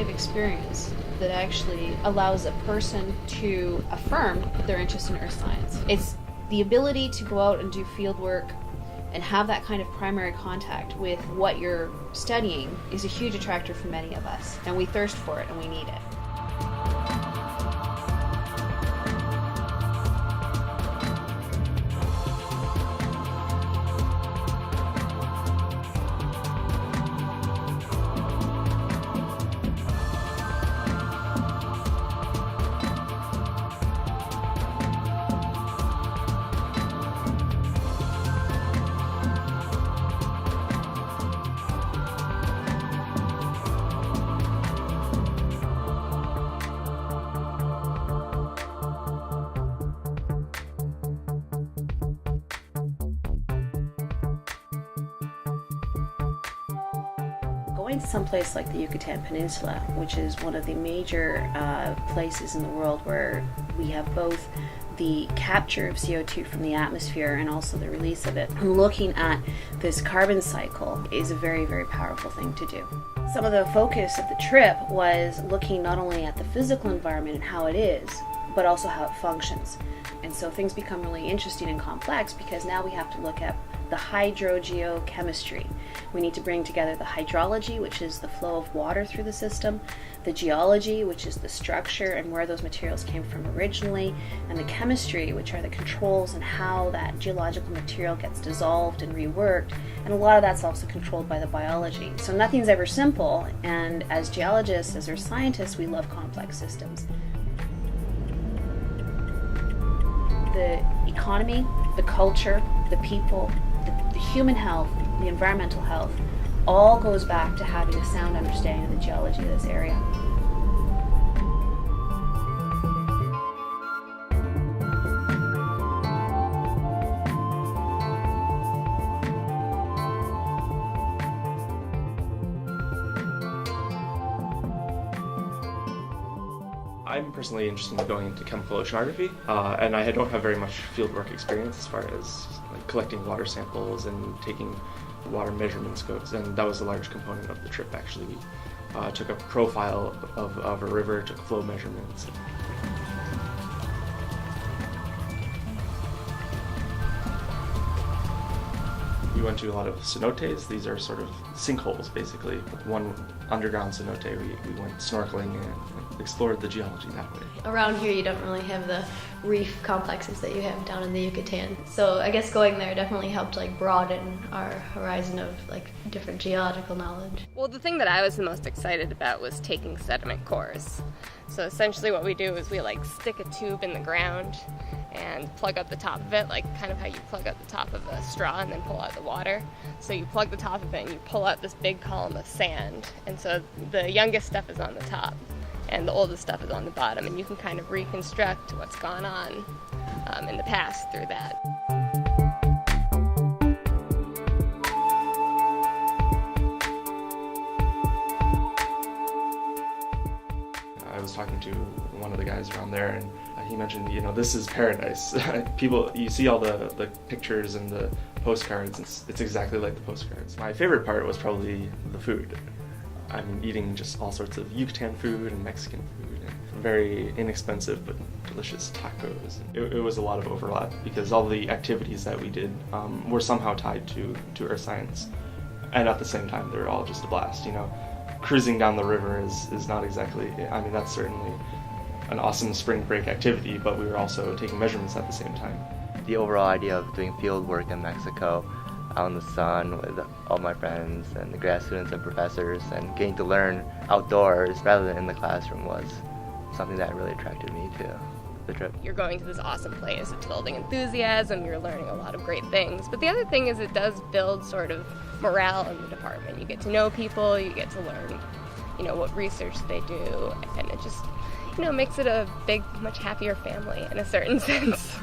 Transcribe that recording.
of experience that actually allows a person to affirm their interest in earth science. It's the ability to go out and do field work and have that kind of primary contact with what you're studying is a huge attractor for many of us, and we thirst for it and we need it. Going to some place like the Yucatan Peninsula, which is one of the major places in the world where we have both the capture of CO2 from the atmosphere and also the release of it, and looking at this carbon cycle is a very, very powerful thing to do. Some of the focus of the trip was looking not only at the physical environment and how it is, but also how it functions. And so things become really interesting and complex because now we have to look at the hydrogeochemistry. We need to bring together the hydrology, which is the flow of water through the system, the geology, which is the structure and where those materials came from originally, and the chemistry, which are the controls and how that geological material gets dissolved and reworked. And a lot of that's also controlled by the biology. So nothing's ever simple, and as geologists, as earth scientists, we love complex systems. The economy, the culture, the people, the human health, the environmental health, all goes back to having a sound understanding of the geology of this area. I'm personally interested in going into chemical oceanography, and I don't have very much fieldwork experience as far as like collecting water samples and taking water measurement scopes, and that was a large component of the trip. Actually, we took a profile of a river, took flow measurements. We went to a lot of cenotes. These are sort of sinkholes, basically. One underground cenote, we went snorkeling and explored the geology that way. Around here you don't really have the reef complexes that you have down in the Yucatan. So I guess going there definitely helped broaden our horizon of different geological knowledge. Well, the thing that I was the most excited about was taking sediment cores. So essentially what we do is we stick a tube in the ground and plug up the top of it, kind of how you plug up the top of a straw and then pull out the water. So you plug the top of it and you pull out this big column of sand. And so the youngest stuff is on the top and the oldest stuff is on the bottom, and you can kind of reconstruct what's gone on in the past through that. I was talking to one of the guys around there, and he mentioned, this is paradise. People, you see all the pictures and the postcards, it's exactly like the postcards. My favorite part was probably the food. I'm eating just all sorts of Yucatan food and Mexican food, and very inexpensive but delicious tacos. It was a lot of overlap because all the activities that we did were somehow tied to earth science, and at the same time they were all just a blast. Cruising down the river is not exactly, that's certainly an awesome spring break activity, but we were also taking measurements at the same time. The overall idea of doing field work in Mexico out in the sun with all my friends and the grad students and professors and getting to learn outdoors rather than in the classroom was something that really attracted me to the trip. You're going to this awesome place, it's building enthusiasm, you're learning a lot of great things. But the other thing is it does build sort of morale in the department. You get to know people, you get to learn, what research they do, and it just, makes it a big, much happier family in a certain sense.